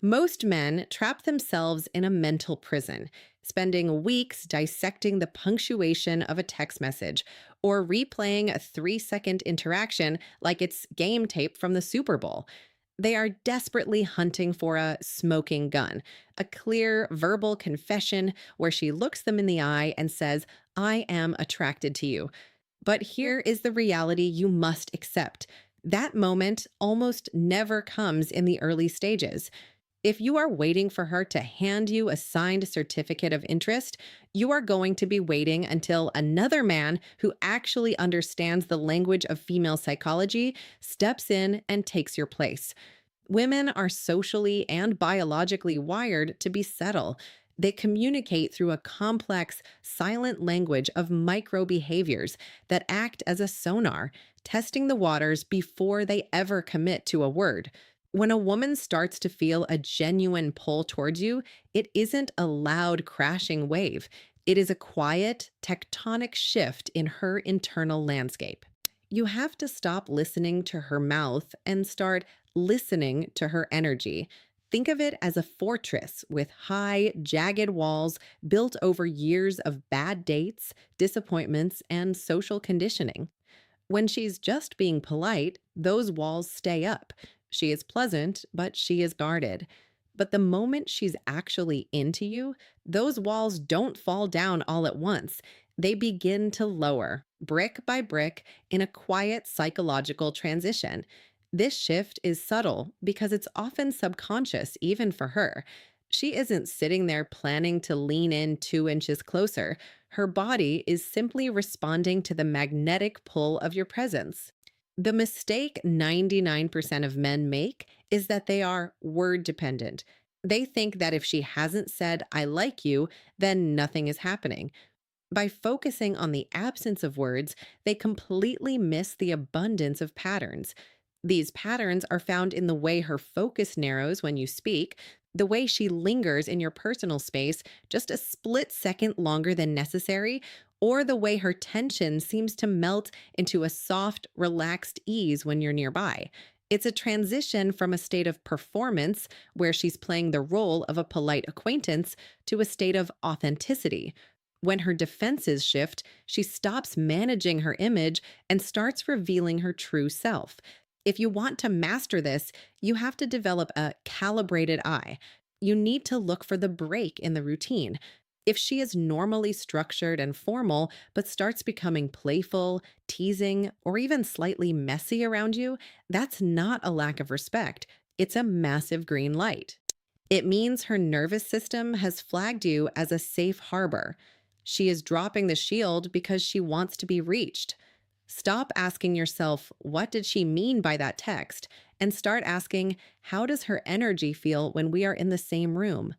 Most men trap themselves in a mental prison, spending weeks dissecting the punctuation of a text message or replaying a 3-second interaction like it's game tape from the Super Bowl. They are desperately hunting for a smoking gun, a clear verbal confession where she looks them in the eye and says, I am attracted to you. But here is the reality you must accept. That moment almost never comes in the early stages. If you are waiting for her to hand you a signed certificate of interest, you are going to be waiting until another man who actually understands the language of female psychology steps in and takes your place. Women are socially and biologically wired to be subtle. They communicate through a complex, silent language of micro behaviors that act as a sonar, testing the waters before they ever commit to a word. When a woman starts to feel a genuine pull towards you, it isn't a loud crashing wave. It is a quiet, tectonic shift in her internal landscape. You have to stop listening to her mouth and start listening to her energy. Think of it as a fortress with high, jagged walls built over years of bad dates, disappointments, and social conditioning. When she's just being polite, those walls stay up. She is pleasant, but she is guarded. But the moment she's actually into you, those walls don't fall down all at once. They begin to lower, brick by brick, in a quiet psychological transition. This shift is subtle because it's often subconscious, even for her. She isn't sitting there planning to lean in 2 inches closer. Her body is simply responding to the magnetic pull of your presence. The mistake 99% of men make is that they are word dependent. They think that if she hasn't said, I like you, then nothing is happening. By focusing on the absence of words, they completely miss the abundance of patterns. These patterns are found in the way her focus narrows when you speak, the way she lingers in your personal space just a split second longer than necessary, or the way her tension seems to melt into a soft, relaxed ease when you're nearby. It's a transition from a state of performance, where she's playing the role of a polite acquaintance, to a state of authenticity. When her defenses shift, she stops managing her image and starts revealing her true self. If you want to master this, you have to develop a calibrated eye. You need to look for the break in the routine. If she is normally structured and formal, but starts becoming playful, teasing, or even slightly messy around you, that's not a lack of respect. It's a massive green light. It means her nervous system has flagged you as a safe harbor. She is dropping the shield because she wants to be reached. Stop asking yourself, what did she mean by that text? And start asking, how does her energy feel when we are in the same room?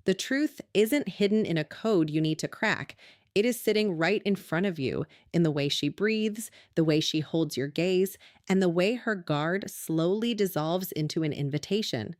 The truth isn't hidden in a code you need to crack. It is sitting right in front of you in the way she breathes, the way she holds your gaze, and the way her guard slowly dissolves into an invitation.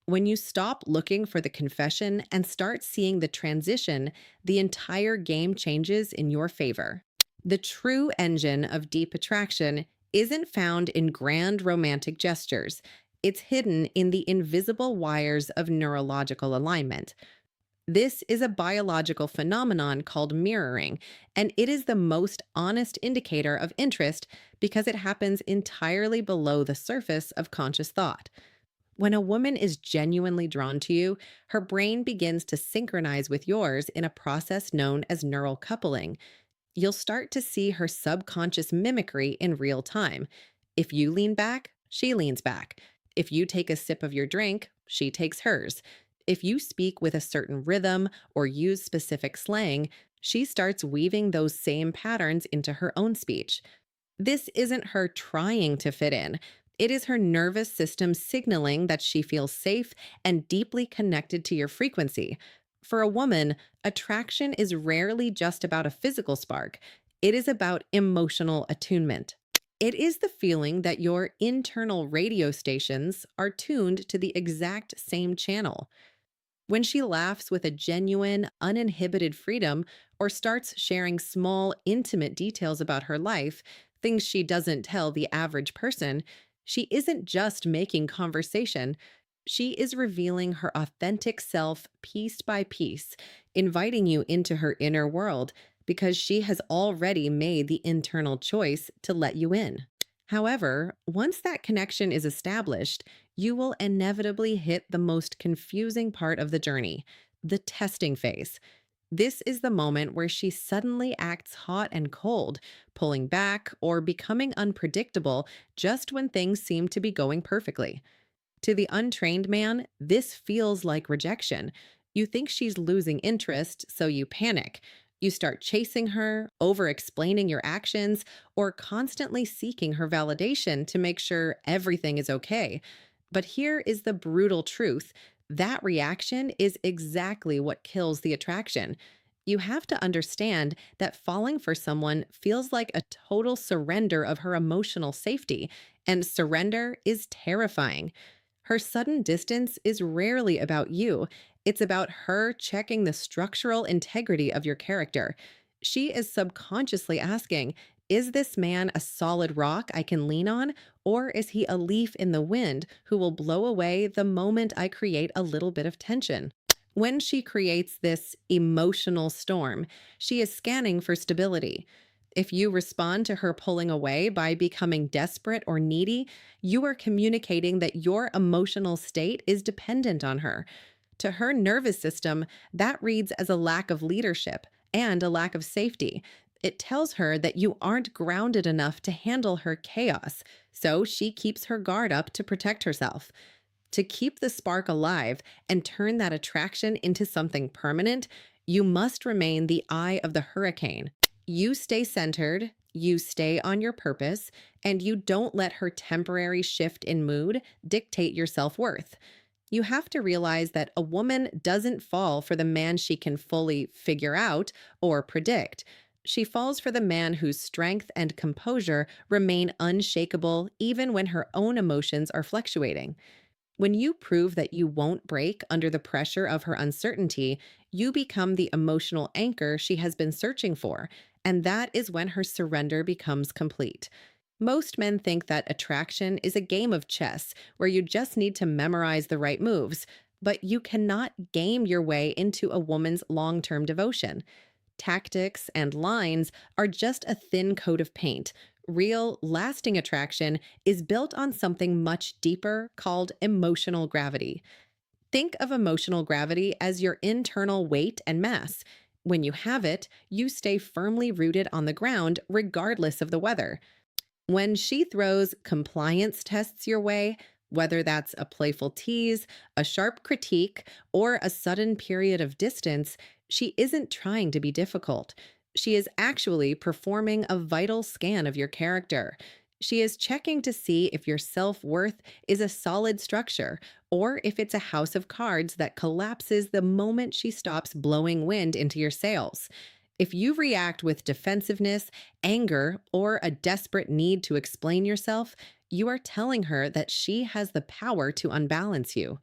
When you stop looking for the confession and start seeing the transition, the entire game changes in your favor. The true engine of deep attraction isn't found in grand romantic gestures. It's hidden in the invisible wires of neurological alignment. This is a biological phenomenon called mirroring, and it is the most honest indicator of interest because it happens entirely below the surface of conscious thought. When a woman is genuinely drawn to you, her brain begins to synchronize with yours in a process known as neural coupling. You'll start to see her subconscious mimicry in real time. If you lean back, she leans back. If you take a sip of your drink, she takes hers. If you speak with a certain rhythm or use specific slang, she starts weaving those same patterns into her own speech. This isn't her trying to fit in. It is her nervous system signaling that she feels safe and deeply connected to your frequency. For a woman, attraction is rarely just about a physical spark. It is about emotional attunement. It is the feeling that your internal radio stations are tuned to the exact same channel. When she laughs with a genuine, uninhibited freedom or starts sharing small, intimate details about her life, things she doesn't tell the average person, she isn't just making conversation. She is revealing her authentic self piece by piece, inviting you into her inner world because she has already made the internal choice to let you in. However, once that connection is established, you will inevitably hit the most confusing part of the journey, the testing phase. This is the moment where she suddenly acts hot and cold, pulling back or becoming unpredictable just when things seem to be going perfectly. To the untrained man, this feels like rejection. You think she's losing interest, so you panic. You start chasing her, over explaining your actions, or constantly seeking her validation to make sure everything is okay. But here is the brutal truth: that reaction is exactly what kills the attraction. You have to understand that falling for someone feels like a total surrender of her emotional safety, and surrender is terrifying. Her sudden distance is rarely about you. It's about her checking the structural integrity of your character. She is subconsciously asking, is this man a solid rock I can lean on? Or is he a leaf in the wind who will blow away the moment I create a little bit of tension? When she creates this emotional storm, she is scanning for stability. If you respond to her pulling away by becoming desperate or needy, you are communicating that your emotional state is dependent on her. To her nervous system, that reads as a lack of leadership and a lack of safety. It tells her that you aren't grounded enough to handle her chaos, so she keeps her guard up to protect herself. To keep the spark alive and turn that attraction into something permanent, you must remain the eye of the hurricane. You stay centered, you stay on your purpose, and you don't let her temporary shift in mood dictate your self worth. You have to realize that a woman doesn't fall for the man she can fully figure out or predict. She falls for the man whose strength and composure remain unshakable even when her own emotions are fluctuating. When you prove that you won't break under the pressure of her uncertainty, you become the emotional anchor she has been searching for, and that is when her surrender becomes complete. Most men think that attraction is a game of chess where you just need to memorize the right moves, but you cannot game your way into a woman's long term devotion. Tactics and lines are just a thin coat of paint. Real, lasting attraction is built on something much deeper called emotional gravity. Think of emotional gravity as your internal weight and mass. When you have it, you stay firmly rooted on the ground regardless of the weather. When she throws compliance tests your way, whether that's a playful tease, a sharp critique, or a sudden period of distance, she isn't trying to be difficult. She is actually performing a vital scan of your character. She is checking to see if your self worth is a solid structure or if it's a house of cards that collapses the moment she stops blowing wind into your sails. If you react with defensiveness, anger, or a desperate need to explain yourself, you are telling her that she has the power to unbalance you.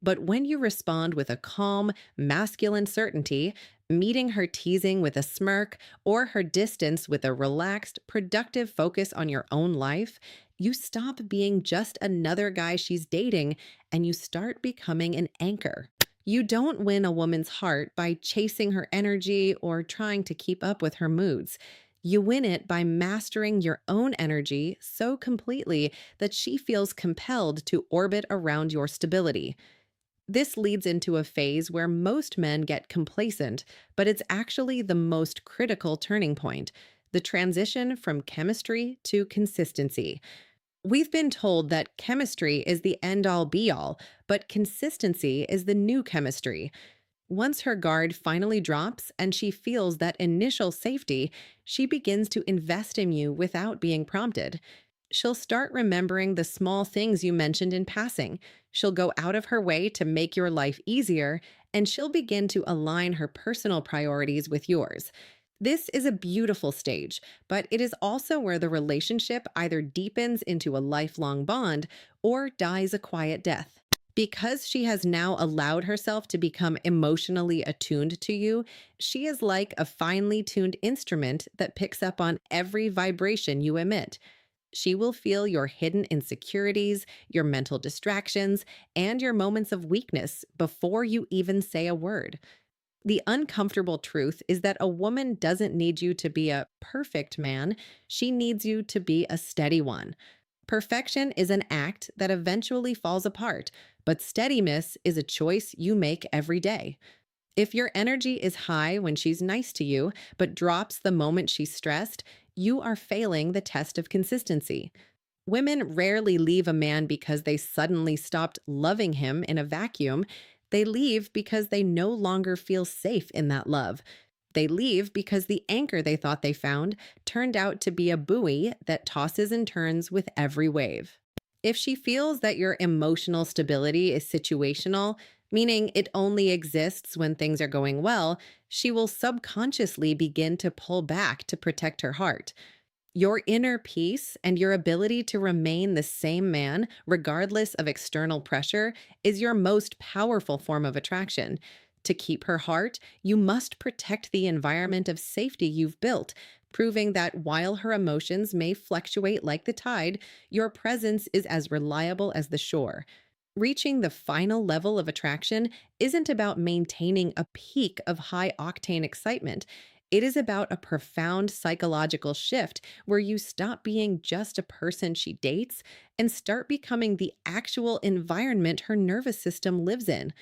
But when you respond with a calm, masculine certainty, meeting her teasing with a smirk or her distance with a relaxed, productive focus on your own life, you stop being just another guy she's dating and you start becoming an anchor. You don't win a woman's heart by chasing her energy or trying to keep up with her moods. You win it by mastering your own energy so completely that she feels compelled to orbit around your stability. This leads into a phase where most men get complacent, but it's actually the most critical turning point: the transition from chemistry to consistency. We've been told that chemistry is the end all be all, but consistency is the new chemistry. Once her guard finally drops and she feels that initial safety, she begins to invest in you without being prompted. She'll start remembering the small things you mentioned in passing. She'll go out of her way to make your life easier, and she'll begin to align her personal priorities with yours. This is a beautiful stage, but it is also where the relationship either deepens into a lifelong bond or dies a quiet death. Because she has now allowed herself to become emotionally attuned to you, she is like a finely tuned instrument that picks up on every vibration you emit. She will feel your hidden insecurities, your mental distractions, and your moments of weakness before you even say a word. The uncomfortable truth is that a woman doesn't need you to be a perfect man, she needs you to be a steady one. Perfection is an act that eventually falls apart, but steadiness is a choice you make every day. If your energy is high when she's nice to you, but drops the moment she's stressed, you are failing the test of consistency. Women rarely leave a man because they suddenly stopped loving him in a vacuum. They leave because they no longer feel safe in that love. They leave because the anchor they thought they found turned out to be a buoy that tosses and turns with every wave. If she feels that your emotional stability is situational, meaning it only exists when things are going well, she will subconsciously begin to pull back to protect her heart. Your inner peace and your ability to remain the same man, regardless of external pressure, is your most powerful form of attraction. To keep her heart, you must protect the environment of safety you've built, proving that while her emotions may fluctuate like the tide, your presence is as reliable as the shore. Reaching the final level of attraction isn't about maintaining a peak of high octane excitement. It is about a profound psychological shift where you stop being just a person she dates and start becoming the actual environment her nervous system lives in.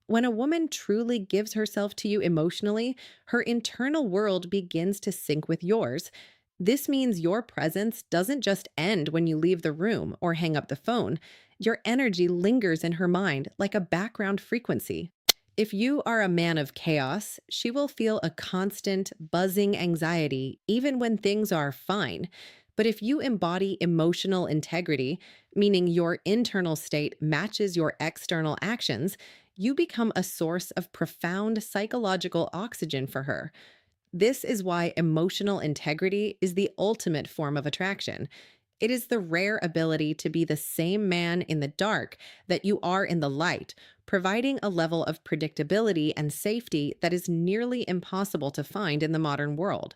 When a woman truly gives herself to you emotionally, her internal world begins to sync with yours. This means your presence doesn't just end when you leave the room or hang up the phone. Your energy lingers in her mind like a background frequency. If you are a man of chaos, she will feel a constant, buzzing anxiety even when things are fine. But if you embody emotional integrity, meaning your internal state matches your external actions, you become a source of profound psychological oxygen for her. This is why emotional integrity is the ultimate form of attraction. It is the rare ability to be the same man in the dark that you are in the light, providing a level of predictability and safety that is nearly impossible to find in the modern world.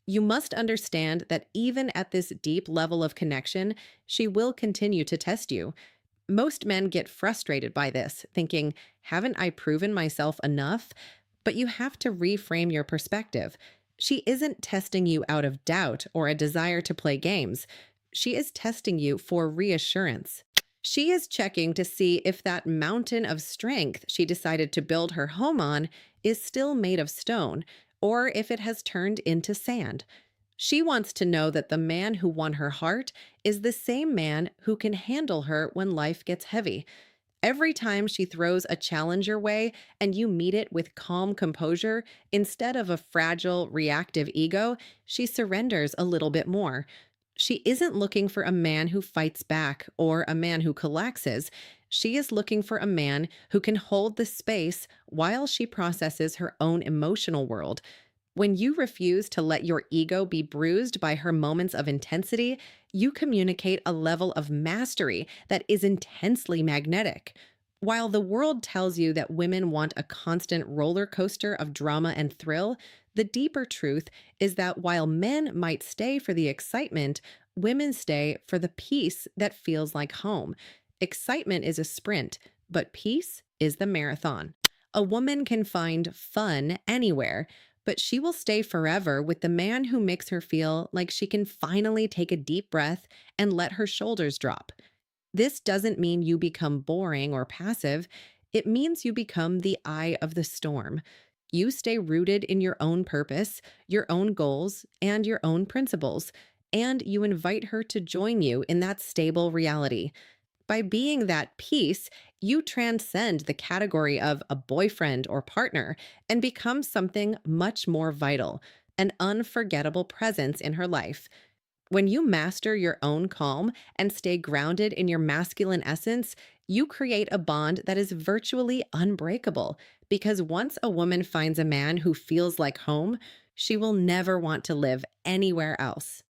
You must understand that even at this deep level of connection, she will continue to test you. Most men get frustrated by this, thinking, haven't I proven myself enough? But you have to reframe your perspective. She isn't testing you out of doubt or a desire to play games. She is testing you for reassurance. She is checking to see if that mountain of strength she decided to build her home on is still made of stone, or if it has turned into sand. She wants to know that the man who won her heart is the same man who can handle her when life gets heavy. Every time she throws a challenge your way and you meet it with calm composure instead of a fragile, reactive ego, she surrenders a little bit more. She isn't looking for a man who fights back or a man who collapses. She is looking for a man who can hold the space while she processes her own emotional world. When you refuse to let your ego be bruised by her moments of intensity, you communicate a level of mastery that is intensely magnetic. While the world tells you that women want a constant roller coaster of drama and thrill, the deeper truth is that while men might stay for the excitement, women stay for the peace that feels like home. Excitement is a sprint, but peace is the marathon. A woman can find fun anywhere, but she will stay forever with the man who makes her feel like she can finally take a deep breath and let her shoulders drop. This doesn't mean you become boring or passive. It means you become the eye of the storm. You stay rooted in your own purpose, your own goals, and your own principles, and you invite her to join you in that stable reality. By being that peace, you transcend the category of a boyfriend or partner and become something much more vital, an unforgettable presence in her life. When you master your own calm and stay grounded in your masculine essence, you create a bond that is virtually unbreakable. Because once a woman finds a man who feels like home, she will never want to live anywhere else.